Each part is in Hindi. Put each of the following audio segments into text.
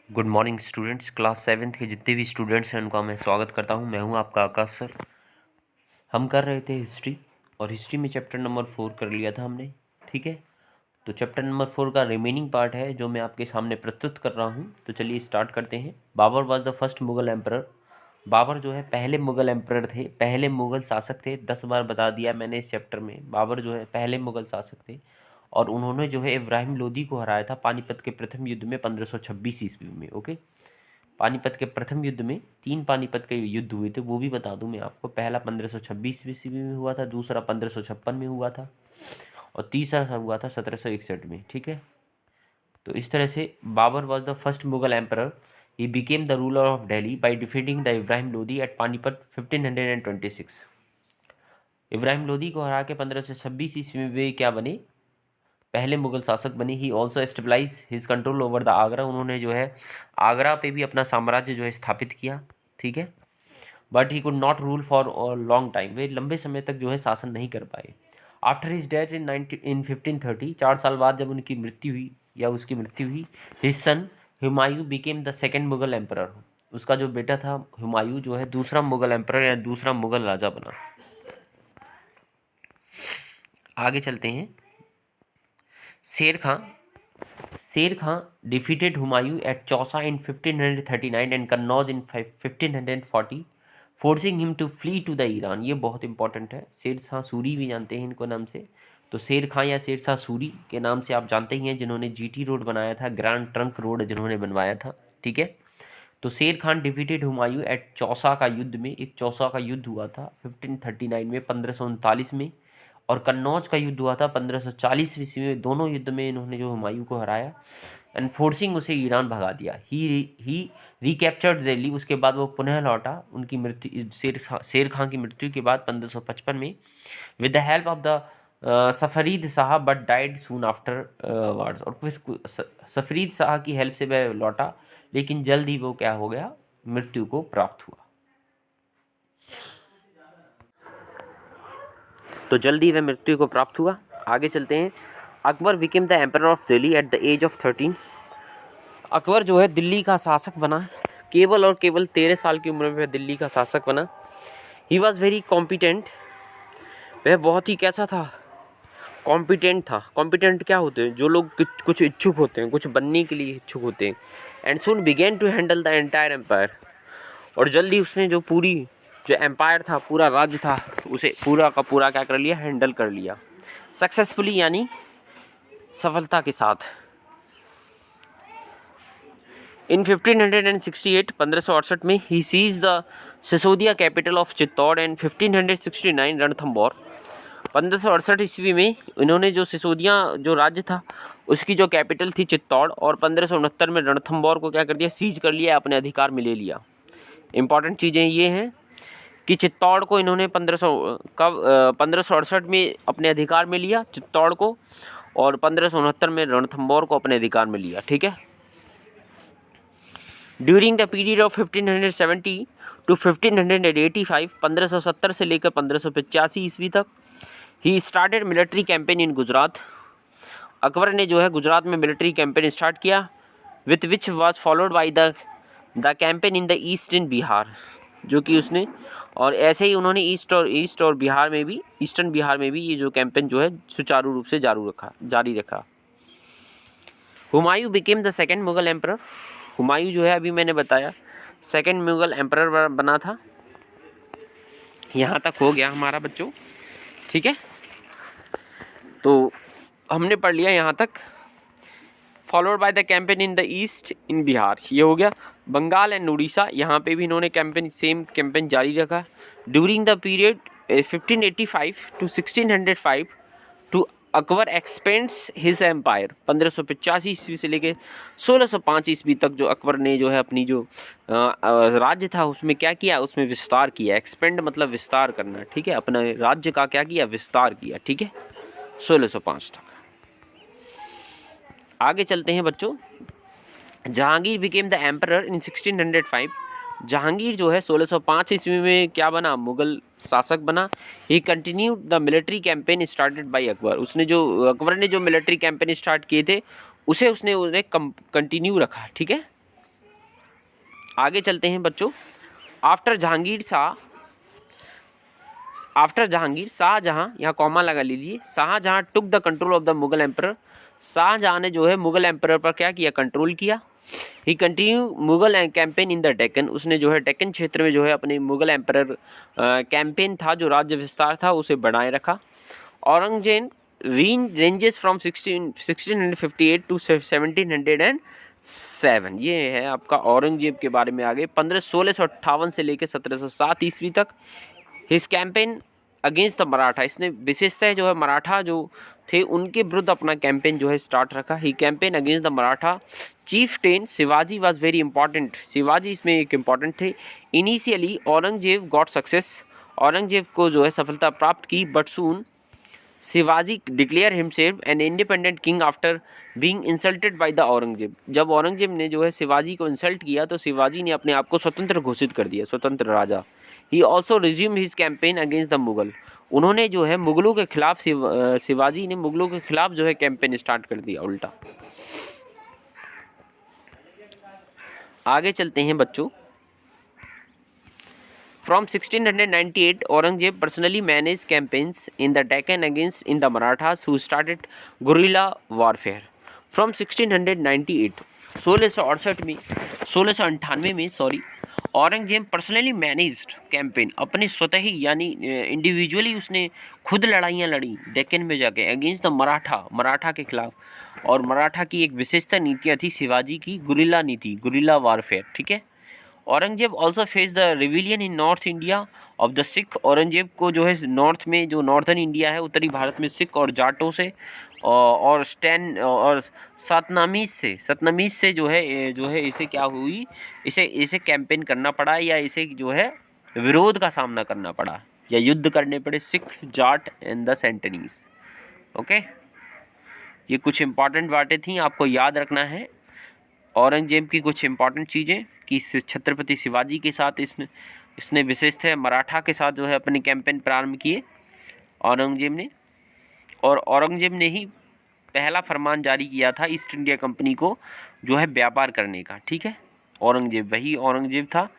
Good morning students. Class seventh के जितने भी स्टूडेंट्स हैं उनका मैं स्वागत करता हूं। मैं हूं आपका आकाश सर। हम कर रहे थे हिस्ट्री और हिस्ट्री में चैप्टर नंबर 4 कर लिया था हमने। ठीक है, तो चैप्टर नंबर 4 का रिमेनिंग पार्ट है जो मैं आपके सामने प्रस्तुत कर रहा हूं। तो चलिए स्टार्ट करते हैं। Babar was the first Mughal emperor. Babar जो है पहले मुगल एम्परर थे, पहले मुगल शासक थे। 10 बार बता दिया मैंने इस चैप्टर में। बाबर जो है पहले मुगल शासक थे और उन्होंने जो है इब्राहिम लोदी को हराया था पानीपत के प्रथम युद्ध में 1526 ईस्वी में। ओके, पानीपत के प्रथम युद्ध में 3 पानीपत के युद्ध हुए थे, वो भी बता दूं मैं आपको। पहला 1526 ईस्वी में हुआ था, दूसरा 1556 में हुआ था और तीसरा हुआ था 1761 में। ठीक है, तो इस तरह से Babar was the first Mughal emperor. He became the ruler of Delhi by defeating the Ibrahim Lodi at Panipat 1526। Ibrahim Lodi को हरा के 1526 ईस्वी में वे क्या बने? पहले मुगल शासक बने। He also established his control over the Agra. उन्होंने जो है आगरा पे भी अपना साम्राज्य जो है स्थापित किया। ठीक है, but he could not rule for long time. वे लंबे समय तक जो है शासन नहीं कर पाए। आफ्टर हिज डेथ इन 1530, 4 साल बाद जब उनकी मृत्यु हुई या उसकी मृत्यु हुई, his son Humayun became the second Mughal emperor. उसका जो बेटा था हुमायूं जो है दूसरा मुगल एम्परर या दूसरा मुगल राजा बना। आगे चलते हैं। शेर खां defeated Humayun at Chausa in 1539 and Kannauj in 1540, forcing him to flee to the Iran। ये बहुत इंपॉर्टेंट है। शेर शाह सूरी भी जानते हैं इनको नाम से। तो शेर खां या शेर शाह सूरी के नाम से आप जानते ही हैं, जिन्होंने जीटी रोड बनाया था, ग्रैंड ट्रंक रोड जिन्होंने बनवाया था। ठीक है, तो शेर खान डिफीटेड हुमायूं एट चौसा का युद्ध में। एक चौसा का युद्ध हुआ था 1539 में, 1539 में, और कन्नौज का युद्ध हुआ था 1540 ईस्वी में। दोनों युद्ध में इन्होंने जो हुमायूं को हराया एंड फोर्सिंग उसे ईरान भगा दिया। ही रिकैप्चर्ड दिल्ली। उसके बाद वो पुनः लौटा। उनकी मृत्यु शेर खां की मृत्यु के बाद 1555 में with the help of the Safavid Shah, but died soon afterwards. और फिर सफरीद शाह की हेल्प से वह लौटा, लेकिन जल्द ही वो क्या हो गया? मृत्यु को प्राप्त हुआ। तो जल्दी वह मृत्यु को प्राप्त हुआ। आगे चलते हैं। Akbar became the emperor of Delhi at the age of 13। Akbar जो है दिल्ली का शासक बना। केवल और केवल 13 साल की उम्र में वह दिल्ली का शासक बना। He was very competent. वह बहुत ही कैसा था? कॉम्पिटेंट था। कॉम्पिटेंट क्या होते हैं? जो लोग कुछ इच्छुक होते हैं, कुछ बनने के लिए इच्छुक होते हैं। And soon began to handle the entire empire. और जल्दी उसने जो पूरी जो एम्पायर था, पूरा राज्य था, उसे पूरा का पूरा क्या कर लिया? हैंडल कर लिया सक्सेसफुली, यानी सफलता के साथ। इन 1568 1568 में he sees the Sisodia capital of Chittor and 1569 Ranthambore. 1568 ईस्वी में इन्होंने जो सिसोदिया जो राज्य था उसकी जो कैपिटल थी चित्तौड़, और 1569 में रणथंबोर को क्या कर दिया? सीज कर लिया, अपने अधिकार में ले लिया। इंपॉर्टेंट चीज़ें ये हैं कि चित्तौड़ को इन्होंने 1568 में अपने अधिकार में लिया चित्तौड़ को, और 1569 में रणथंबोर को अपने अधिकार में लिया। ठीक है, during the period of 1570 to 1585, 1570 से लेकर 1585 ईस्वी तक, he started military campaign in Gujarat. Akbar ने जो है गुजरात में मिलिट्री कैंपेन स्टार्ट किया, with which was followed by the campaign in the east in Bihar, जो कि उसने, और ऐसे ही उन्होंने ईस्ट और बिहार में भी, ईस्टर्न बिहार में भी ये जो कैंपेन जो है सुचारू रूप से जारी रखा। Humayun became the second Mughal emperor. Humayun जो है अभी मैंने बताया सेकेंड मुगल एम्परर बना था। यहाँ तक हो गया हमारा बच्चों। ठीक है, तो हमने पढ़ लिया यहाँ तक। Followed by the campaign in the east in Bihar, ये हो गया। बंगाल एंड उड़ीसा, यहाँ पे भी इन्होंने कैंपेन, सेम कैंपेन जारी रखा। During the period 1585 to 1605 to Akbar expands his empire. 1585 ईस्वी से लेके 1605 ईस्वी तक जो अकबर ने जो है अपनी जो राज्य था उसमें क्या किया? उसमें विस्तार किया। एक्सपेंड मतलब विस्तार करना। ठीक है, अपने राज्य का क्या किया? विस्तार किया। ठीक है, 1605 तक। आगे चलते हैं बच्चों। जहांगीर बिकेम द एम्परर इन 1605। जहांगीर जो है 1605 ईस्वी में क्या बना? मुगल शासक बना। ही continued the military campaign started by Akbar. उसने जो अकबर ने जो मिलिट्री कैंपेन स्टार्ट किए थे उसे उसने कंटिन्यू रखा। ठीक है, आगे चलते हैं बच्चों। आफ्टर जहांगीर शाहजहां, यहाँ कॉमा लगा लीजिए, Shahjahan took the control of the Mughal empire. Shahjahan ने जो है मुगल एम्पर पर क्या किया, कंट्रोल किया। He continue Mughal campaign in the Deccan, उसने जो है डेक्कन क्षेत्र में जो है अपने मुगल एम्पर कैंपेन था, जो राज्य विस्तार था, उसे बढ़ाए रखा। औरंगजेब रेंजेस फ्रॉम 1658 टू 1707, ये है आपका औरंगजेब के बारे में। आगे 1658 से लेकर 1707 ईस्वी तक। His campaign against the Maratha, इसने विशेषतः जो है मराठा जो थे उनके विरुद्ध अपना कैंपेन जो है स्टार्ट रखा। He campaign against the Maratha chief ten Shivaji was very important, Shivaji इसमें एक इम्पॉर्टेंट थे। Initially Aurangzeb got success, Aurangzeb को जो है सफलता प्राप्त की, but soon Shivaji declare himself an independent king after being insulted by the Aurangzeb. जब औरंगजेब ने जो है शिवाजी को इंसल्ट किया तो शिवाजी ने अपने आप को स्वतंत्र घोषित कर दिया, स्वतंत्र राजा। He also resume his campaign against the Mughal, उन्होंने जो है मुगलों के खिलाफ शिवाजी ने मुगलों के खिलाफ जो है कैंपेन स्टार्ट कर दिया उल्टा। आगे चलते हैं बच्चों। From 1698, Aurangzeb personally managed campaigns in the Deccan against in the Marathas who started guerrilla warfare. From 1698, 1698 में औरंगजेब पर्सनली मैनेज्ड कैंपेन, अपने स्वतः ही यानी इंडिविजुअली उसने खुद लड़ाइयाँ लड़ी डेक्कन में जाके अगेंस्ट द मराठा के खिलाफ। और मराठा की एक विशेषता नीतियाँ थी शिवाजी की, गुरिल्ला नीति, गुरिल्ला वारफेयर, ठीक है। Aurangzeb also face the rebellion in north India of the Sikh, Aurangzeb को जो है नॉर्थ में, जो नॉर्दर्न इंडिया है, उत्तरी भारत में सिख और जाटों से और सतनामीज से जो है इसे क्या हुई, इसे कैंपेन करना पड़ा, या इसे जो है विरोध का सामना करना पड़ा या युद्ध करने पड़े Sikh, Jat and the Satnamis. Okay, ये कुछ इंपॉर्टेंट बातें थी, आपको याद रखना है। औरंगजेब की कुछ इंपॉर्टेंट चीज़ें कि छत्रपति शिवाजी के साथ इसने विशेषतः मराठा के साथ जो है अपने कैंपेन प्रारंभ किए औरंगजेब ने। और औरंगजेब ने ही पहला फरमान जारी किया था ईस्ट इंडिया कंपनी को जो है व्यापार करने का, ठीक है। वही औरंगजेब था।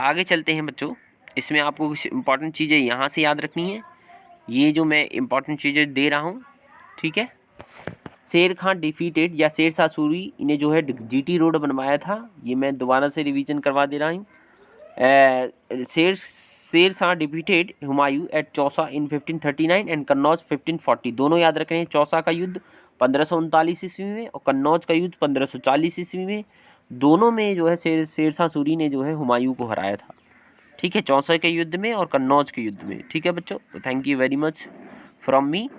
आगे चलते हैं बच्चों, इसमें आपको कुछ इंपॉर्टेंट चीज़ें यहाँ से याद रखनी है, ये जो मैं इंपॉर्टेंट चीज़ें दे रहा हूँ, ठीक है। शेर खान डिफीटेड, या शेरशाह सूरी ने जो है जीटी रोड बनवाया था, ये मैं दोबारा से रिवीजन करवा दे रहा हूँ। Shershah defeated Humayun at Chausa in 1539 and Kannauj 1540, दोनों याद रख रहे हैं। चौसा का युद्ध 1539 ईस्वी में और कन्नौज का युद्ध 1540 ईस्वी में, दोनों में जो है शेरशाह सूरी ने जो है हुमायूं को हराया था, ठीक है, चौसा के युद्ध में और कन्नौज के युद्ध में, ठीक है बच्चों। तो thank you very much from me.